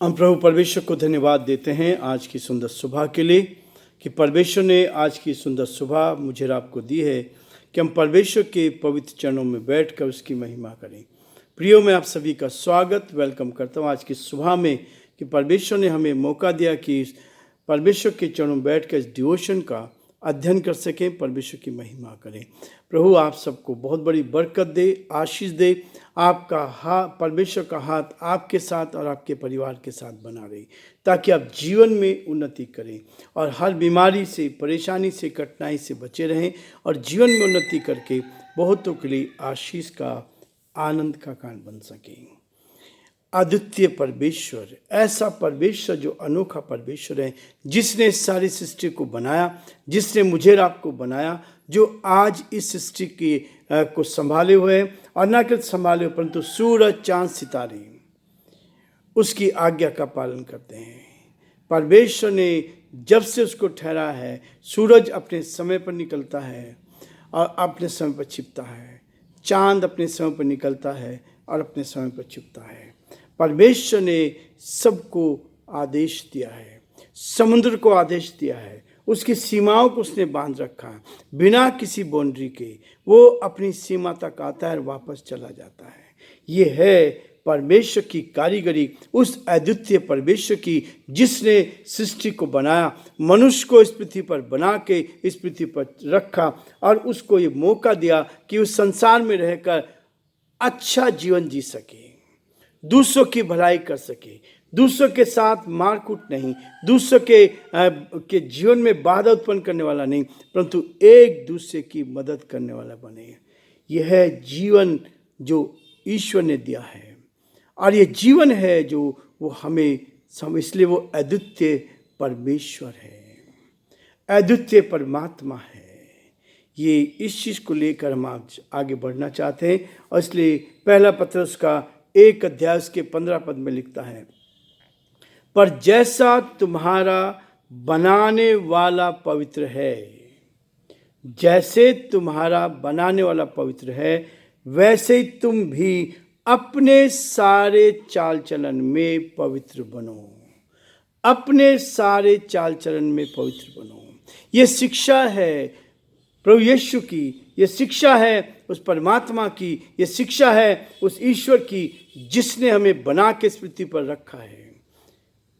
हम प्रभु परमेश्वर को धन्यवाद देते हैं आज की सुंदर सुबह के लिए कि परमेश्वर ने आज की सुंदर सुबह मुझे और आपको दी है कि हम परमेश्वर के पवित्र चरणों में बैठकर उसकी महिमा करें। प्रियो, मैं आप सभी का वेलकम करता हूँ आज की सुबह में कि परमेश्वर ने हमें मौका दिया कि परमेश्वर के चरणों में बैठकर इस डिवोशन का अध्ययन कर सकें, परमेश्वर की महिमा करें। प्रभु आप सबको बहुत बड़ी बरकत दे, आशीष दे। आपका हाथ, परमेश्वर का हाथ आपके साथ और आपके परिवार के साथ बना रहे, ताकि आप जीवन में उन्नति करें और हर बीमारी से, परेशानी से, कठिनाई से बचे रहें और जीवन में उन्नति करके बहुतों के लिए आशीष का, आनंद का कारण बन सकें। अद्वितीय परमेश्वर, ऐसा परमेश्वर जो अनोखा परमेश्वर है, जिसने सारी सृष्टि को बनाया, जिसने मुझे और आपको बनाया, जो आज इस सृष्टि को संभाले हुए हैं और न केवल संभाले हुए परंतु सूरज, चांद, सितारे उसकी आज्ञा का पालन करते हैं। परमेश्वर ने जब से उसको ठहरा है, सूरज अपने समय पर निकलता है और अपने समय पर छिपता है, चांद अपने समय पर निकलता है और अपने समय पर छिपता है। परमेश्वर ने सबको आदेश दिया है, समुद्र को आदेश दिया है, उसकी सीमाओं को उसने बांध रखा है। बिना किसी बाउंड्री के वो अपनी सीमा तक आता है और वापस चला जाता है। ये है परमेश्वर की कारीगरी, उस अद्वितीय परमेश्वर की जिसने सृष्टि को बनाया, मनुष्य को इस पृथ्वी पर बना के इस पृथ्वी पर रखा और उसको ये मौका दिया कि उस संसार में रहकर अच्छा जीवन जी सके, दूसरों की भलाई कर सके, दूसरों के साथ मारकूट नहीं, दूसरों के जीवन में बाधा उत्पन्न करने वाला नहीं, परंतु एक दूसरे की मदद करने वाला बने। यह है जीवन जो ईश्वर ने दिया है और ये जीवन है जो वो हमें इसलिए वो अद्वितीय परमेश्वर है, अद्वितीय परमात्मा है। ये इस चीज़ को लेकर हम आज आगे बढ़ना चाहते हैं और इसलिए पहला पत्रस का 1 अध्याय के 15 पद में लिखता है, पर जैसा तुम्हारा बनाने वाला पवित्र है, जैसे तुम्हारा बनाने वाला पवित्र है, वैसे ही तुम भी अपने सारे चाल चलन में पवित्र बनो। अपने सारे चाल चलन में पवित्र बनो। ये शिक्षा है प्रभु यीशु की, ये शिक्षा है उस परमात्मा की, ये शिक्षा है उस ईश्वर की जिसने हमें बना के इस पृथ्वी पर रखा है।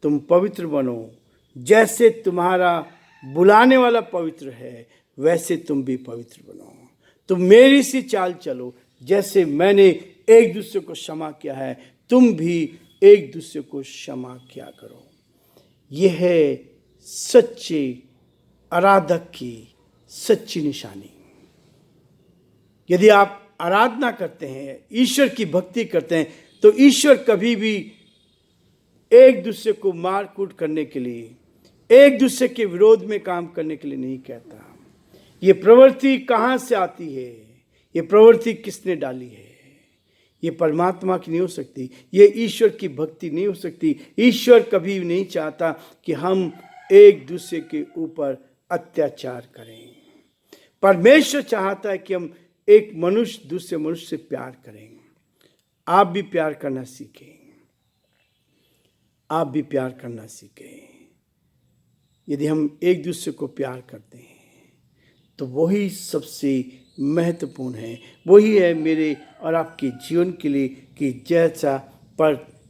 तुम पवित्र बनो, जैसे तुम्हारा बुलाने वाला पवित्र है वैसे तुम भी पवित्र बनो। तुम मेरी सी चाल चलो, जैसे मैंने एक दूसरे को क्षमा किया है, तुम भी एक दूसरे को क्षमा किया करो। यह है सच्चे आराधक की सच्ची निशानी। यदि आप आराधना करते हैं, ईश्वर की भक्ति करते हैं, तो ईश्वर कभी भी एक दूसरे को मार कूट करने के लिए, एक दूसरे के विरोध में काम करने के लिए नहीं कहता। ये प्रवृत्ति कहाँ से आती है? ये प्रवृत्ति किसने डाली है? ये परमात्मा की नहीं हो सकती, ये ईश्वर की भक्ति नहीं हो सकती। ईश्वर कभी नहीं चाहता कि हम एक दूसरे के ऊपर अत्याचार करें। परमेश्वर चाहता है कि हम एक मनुष्य दूसरे मनुष्य से प्यार करें। आप भी प्यार करना सीखें, आप भी प्यार करना सीखें। यदि हम एक दूसरे को प्यार करते हैं तो वही सबसे महत्वपूर्ण है, वही है मेरे और आपके जीवन के लिए कि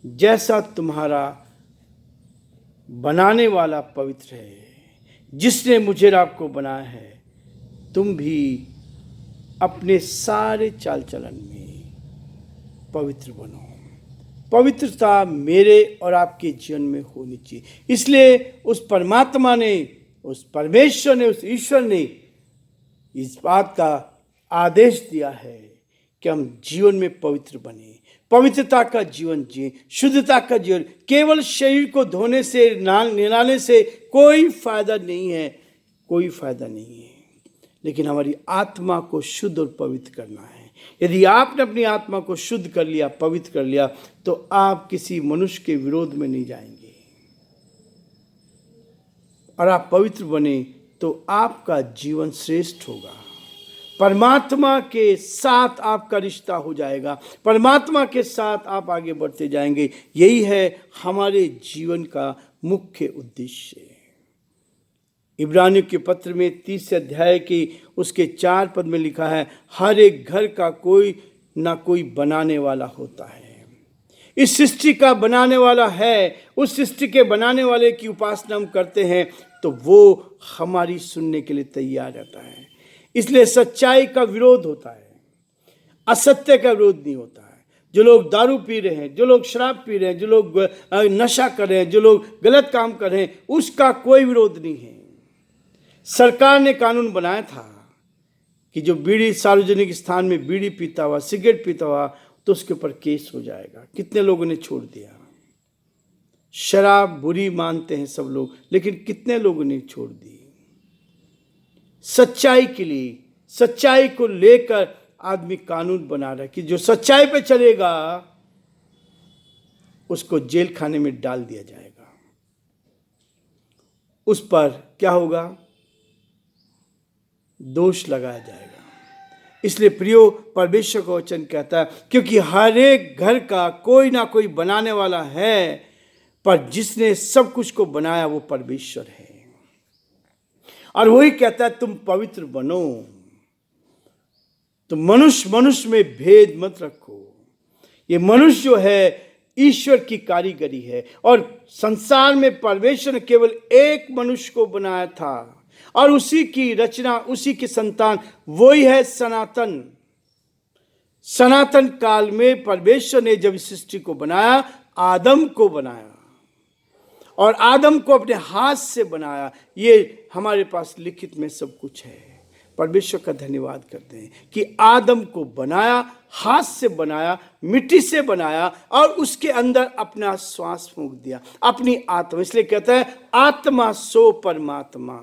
जैसा तुम्हारा बनाने वाला पवित्र है, जिसने मुझे और आपको बनाया है, तुम भी अपने सारे चाल चलन में पवित्र बनो। पवित्रता मेरे और आपके जीवन में होनी चाहिए। इसलिए उस परमात्मा ने, उस परमेश्वर ने, उस ईश्वर ने इस बात का आदेश दिया है कि हम जीवन में पवित्र बने, पवित्रता का जीवन जिए, शुद्धता का जीवन। केवल शरीर को धोने से, नहलाने से कोई फायदा नहीं है, कोई फायदा नहीं है, लेकिन हमारी आत्मा को शुद्ध और पवित्र करना है। यदि आपने अपनी आत्मा को शुद्ध कर लिया, पवित्र कर लिया, तो आप किसी मनुष्य के विरोध में नहीं जाएंगे और आप पवित्र बने तो आपका जीवन श्रेष्ठ होगा। परमात्मा के साथ आपका रिश्ता हो जाएगा, परमात्मा के साथ आप आगे बढ़ते जाएंगे। यही है हमारे जीवन का मुख्य उद्देश्य। इब्रानियों के पत्र में 30 अध्याय की उसके 4 पद में लिखा है, हर एक घर का कोई ना कोई बनाने वाला होता है। इस सृष्टि का बनाने वाला है। उस सृष्टि के बनाने वाले की उपासना हम करते हैं तो वो हमारी सुनने के लिए तैयार रहता है। इसलिए सच्चाई का विरोध होता है, असत्य का विरोध नहीं होता है। जो लोग दारू पी रहे हैं, जो लोग शराब पी रहे हैं, जो लोग नशा कर रहे हैं, जो लोग गलत काम कर रहे हैं, उसका कोई विरोध नहीं है। सरकार ने कानून बनाया था कि जो बीड़ी सार्वजनिक स्थान में बीड़ी पीता हुआ, सिगरेट पीता हुआ, तो उसके ऊपर केस हो जाएगा। कितने लोगों ने छोड़ दिया। शराब बुरी मानते हैं सब लोग, लेकिन कितने लोगों ने छोड़ दी। सच्चाई के लिए, सच्चाई को लेकर आदमी कानून बना रहा है कि जो सच्चाई पे चलेगा उसको जेल खाने में डाल दिया जाएगा। उस पर क्या होगा? दोष लगाया जाएगा। इसलिए प्रियो, परमेश्वर का वचन कहता है, क्योंकि हर एक घर का कोई ना कोई बनाने वाला है, पर जिसने सब कुछ को बनाया वो परमेश्वर है। और वही कहता है तुम पवित्र बनो। तो मनुष्य में भेद मत रखो। ये मनुष्य जो है ईश्वर की कारीगरी है, और संसार में परमेश्वर ने केवल एक मनुष्य को बनाया था, और उसी की रचना, उसी की संतान वही है सनातन। सनातन काल में परमेश्वर ने जब इस सृष्टि को बनाया, आदम को बनाया, और आदम को अपने हाथ से बनाया। ये हमारे पास लिखित में सब कुछ है। परमेश्वर का धन्यवाद करते हैं कि आदम को बनाया, हाथ से बनाया, मिट्टी से बनाया, और उसके अंदर अपना श्वास फूंक दिया, अपनी आत्मा। इसलिए कहता है आत्मा सो परमात्मा।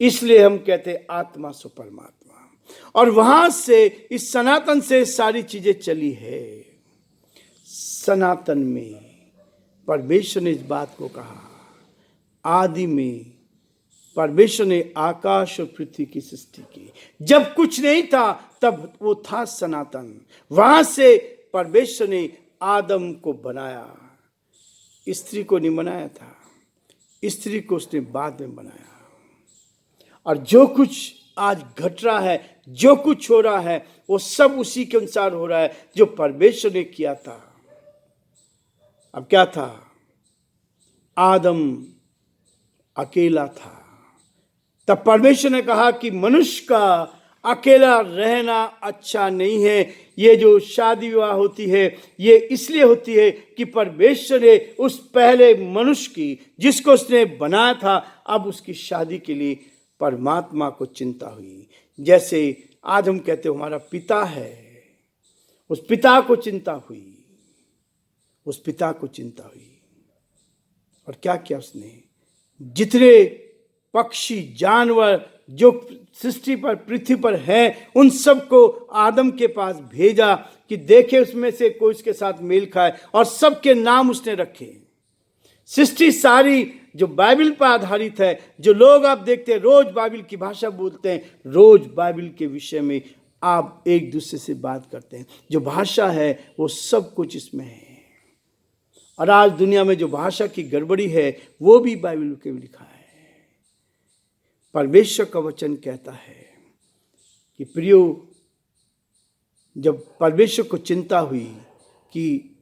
इसलिए हम कहते हैं आत्मा सो परमात्मा। और वहां से, इस सनातन से सारी चीजें चली है। सनातन में परमेश्वर ने इस बात को कहा। आदि में परमेश्वर ने आकाश और पृथ्वी की सृष्टि की। जब कुछ नहीं था तब वो था सनातन। वहां से परमेश्वर ने आदम को बनाया। स्त्री को नहीं बनाया था, स्त्री को उसने बाद में बनाया। और जो कुछ आज घट रहा है, जो कुछ हो रहा है, वो सब उसी के अनुसार हो रहा है जो परमेश्वर ने किया था। अब क्या था? आदम अकेला था। तब परमेश्वर ने कहा कि मनुष्य का अकेला रहना अच्छा नहीं है। ये जो शादी विवाह होती है, ये इसलिए होती है कि परमेश्वर ने उस पहले मनुष्य की, जिसको उसने बनाया था, अब उसकी शादी के लिए परमात्मा को चिंता हुई। जैसे आज हम कहते हो हमारा पिता है, उस पिता को चिंता हुई, उस पिता को चिंता हुई। और क्या किया उसने? जितने पक्षी, जानवर जो सृष्टि पर, पृथ्वी पर हैं, उन सबको आदम के पास भेजा कि देखे उसमें से कोई उसके साथ मेल खाए, और सबके नाम उसने रखे। सृष्टि सारी जो बाइबल पर आधारित है, जो लोग आप देखते हैं रोज बाइबल की भाषा बोलते हैं, रोज बाइबल के विषय में आप एक दूसरे से बात करते हैं, जो भाषा है वो सब कुछ इसमें है। और आज दुनिया में जो भाषा की गड़बड़ी है वो भी बाइबल के में लिखा है। परमेश्वर का वचन कहता है कि प्रियो, जब परमेश्वर को चिंता हुई कि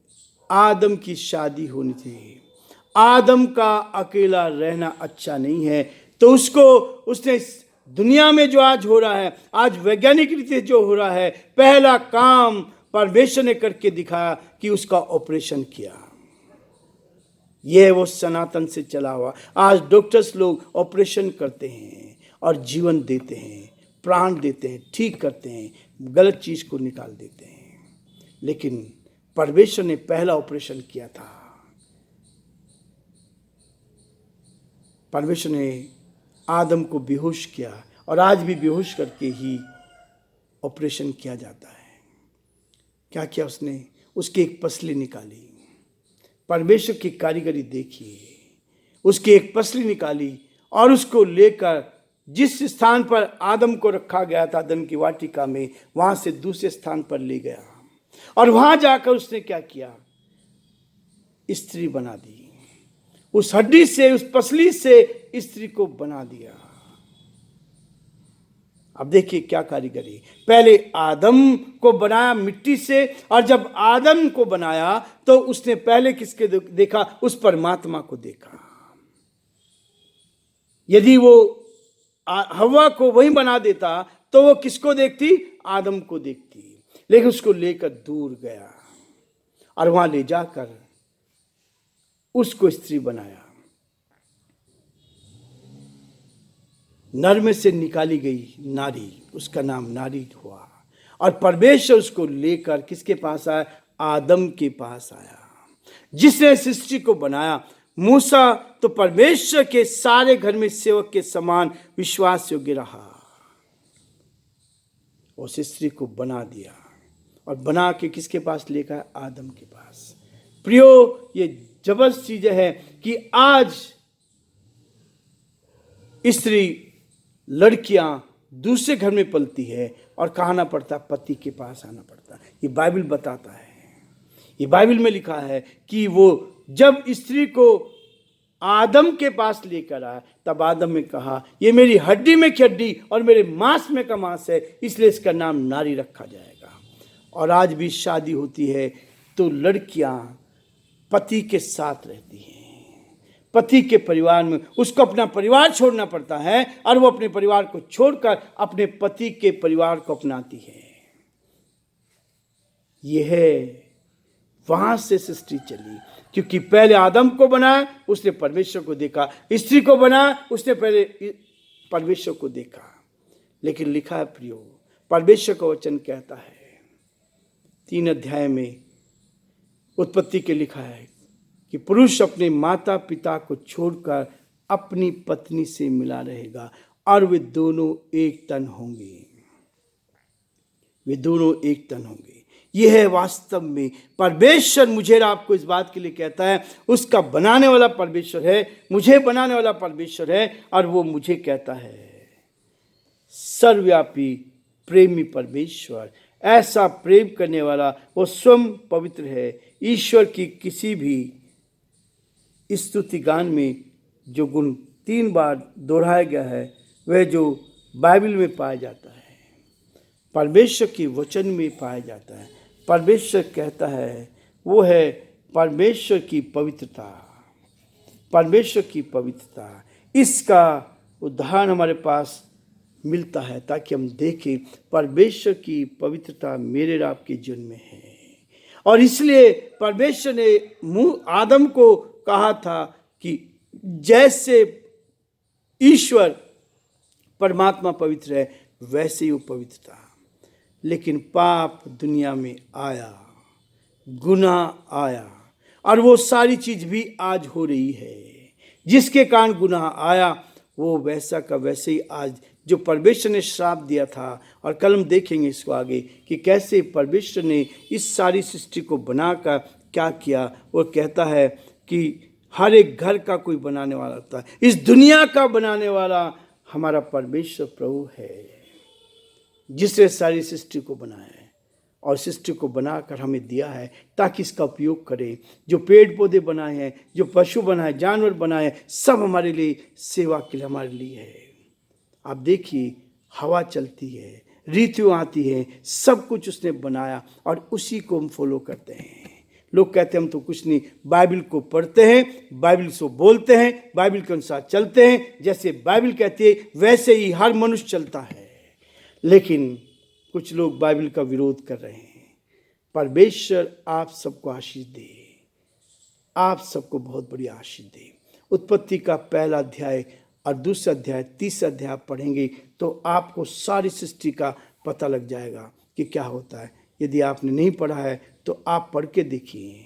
आदम की शादी होनी चाहिए, आदम का अकेला रहना अच्छा नहीं है, तो उसने दुनिया में जो आज हो रहा है, आज वैज्ञानिक रीति जो हो रहा है, पहला काम परमेश्वर ने करके दिखाया कि उसका ऑपरेशन किया। यह वो सनातन से चला हुआ। आज डॉक्टर्स लोग ऑपरेशन करते हैं और जीवन देते हैं, प्राण देते हैं, ठीक करते हैं, गलत चीज को निकाल देते हैं। लेकिन परमेश्वर ने पहला ऑपरेशन किया था। परमेश्वर ने आदम को बेहोश किया, और आज भी बेहोश करके ही ऑपरेशन किया जाता है। क्या किया उसने? उसकी एक पसली निकाली। परमेश्वर की कारीगरी देखिए। उसकी एक पसली निकाली और उसको लेकर जिस स्थान पर आदम को रखा गया था अदन की वाटिका में, वहां से दूसरे स्थान पर ले गया और वहां जाकर उसने क्या किया? स्त्री बना दी। उस हड्डी से, उस पसली से स्त्री को बना दिया। अब देखिए क्या कारीगरी। पहले आदम को बनाया मिट्टी से, और जब आदम को बनाया तो उसने पहले किसके देखा? उस परमात्मा को देखा। यदि वो हव्वा को वही बना देता तो वो किसको देखती? आदम को देखती। लेकिन उसको लेकर दूर गया और वहां ले जाकर उसको स्त्री बनाया। नर में से निकाली गई नारी, उसका नाम नारी हुआ। और परमेश्वर उसको लेकर किसके पास आया? आदम के पास आया, जिसने सृष्टि को बनाया। मूसा तो परमेश्वर के सारे घर में सेवक के समान विश्वास योग्य रहा। उस स्त्री को बना दिया और बना के किसके पास लेकर? आदम के पास। प्रियो, ये जबरदस्त चीज है कि आज स्त्री, लड़कियां दूसरे घर में पलती है और कहाँ आना पड़ता? पति के पास आना पड़ता। ये बाइबल बताता है। ये बाइबल में लिखा है कि वो जब स्त्री को आदम के पास लेकर आया, तब आदम ने कहा, ये मेरी हड्डी में की हड्डी और मेरे मांस में का मांस है, इसलिए इसका नाम नारी रखा जाएगा। और आज भी शादी होती है तो लड़कियां पति के साथ रहती हैं, पति के परिवार में। उसको अपना परिवार छोड़ना पड़ता है और वो अपने परिवार को छोड़कर अपने पति के परिवार को अपनाती है। यह है, वहां से सृष्टि चली। क्योंकि पहले आदम को बनाया, उसने परमेश्वर को देखा। स्त्री को बनाया, उसने पहले परमेश्वर को देखा। लेकिन लिखा है प्रियो, परमेश्वर का वचन कहता है 3 अध्याय में उत्पत्ति के लिखा है कि पुरुष अपने माता पिता को छोड़कर अपनी पत्नी से मिला रहेगा और वे दोनों एक तन होंगे। वे दोनों एक तन होंगे। यह है वास्तव में परमेश्वर मुझे आपको इस बात के लिए कहता है, उसका बनाने वाला परमेश्वर है, मुझे बनाने वाला परमेश्वर है। और वो मुझे कहता है, सर्वव्यापी प्रेमी परमेश्वर, ऐसा प्रेम करने वाला, वो स्वयं पवित्र है। ईश्वर की किसी भी स्तुति गान में जो गुण 3 बार दोहराया गया है, वह जो बाइबल में पाया जाता है, परमेश्वर के वचन में पाया जाता है। परमेश्वर कहता है, वो है परमेश्वर की पवित्रता। परमेश्वर की पवित्रता, इसका उदाहरण हमारे पास मिलता है ताकि हम देखें परमेश्वर की पवित्रता मेरे और आपके जीवन में है। और इसलिए परमेश्वर ने आदम को कहा था कि जैसे ईश्वर परमात्मा पवित्र है, वैसे ही वो पवित्र था। लेकिन पाप दुनिया में आया, गुनाह आया, और वो सारी चीज भी आज हो रही है। जिसके कारण गुनाह आया, वो वैसा का वैसे ही आज जो परमेश्वर ने श्राप दिया था। और कल हम देखेंगे इसको आगे कि कैसे परमेश्वर ने इस सारी सृष्टि को बनाकर क्या किया। वो कहता है कि हर एक घर का कोई बनाने वाला होता है। इस दुनिया का बनाने वाला हमारा परमेश्वर प्रभु है, जिसने सारी सृष्टि को बनाया है और सृष्टि को बनाकर हमें दिया है ताकि इसका उपयोग करें। जो पेड़ पौधे बनाए हैं, जो पशु बनाए, जानवर बनाए, सब हमारे लिए सेवा के लिए हमारे लिए है। आप देखिए, हवा चलती है, ऋतु आती है, सब कुछ उसने बनाया और उसी को हम फॉलो करते हैं। लोग कहते हैं हम तो कुछ नहीं, बाइबल को पढ़ते हैं, बाइबल से बोलते हैं, बाइबल के अनुसार चलते हैं। जैसे बाइबल कहती है वैसे ही हर मनुष्य चलता है। लेकिन कुछ लोग बाइबल का विरोध कर रहे हैं। परमेश्वर आप सबको आशीष दे, आप सबको बहुत बड़ी आशीष दे। उत्पत्ति का 1 अध्याय और 2 अध्याय, 3 अध्याय पढ़ेंगे तो आपको सारी सृष्टि का पता लग जाएगा कि क्या होता है। यदि आपने नहीं पढ़ा है तो आप पढ़ के देखिए।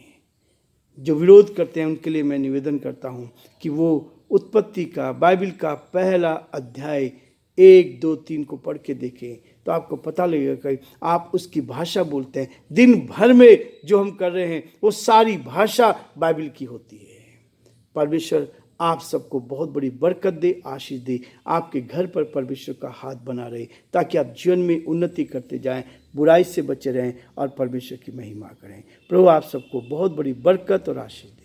जो विरोध करते हैं उनके लिए मैं निवेदन करता हूँ कि वो उत्पत्ति का, बाइबल का 1 अध्याय 1, 2, 3 को पढ़ के देखें तो आपको पता लगेगा कि आप उसकी भाषा बोलते हैं। दिन भर में जो हम कर रहे हैं वो सारी भाषा बाइबल की होती है। परमेश्वर आप सबको बहुत बड़ी बरकत दे, आशीष दे। आपके घर पर परमेश्वर का हाथ बना रहे, ताकि आप जीवन में उन्नति करते जाएं, बुराई से बचे रहें और परमेश्वर की महिमा करें। प्रभु आप सबको बहुत बड़ी बरकत और आशीष दे।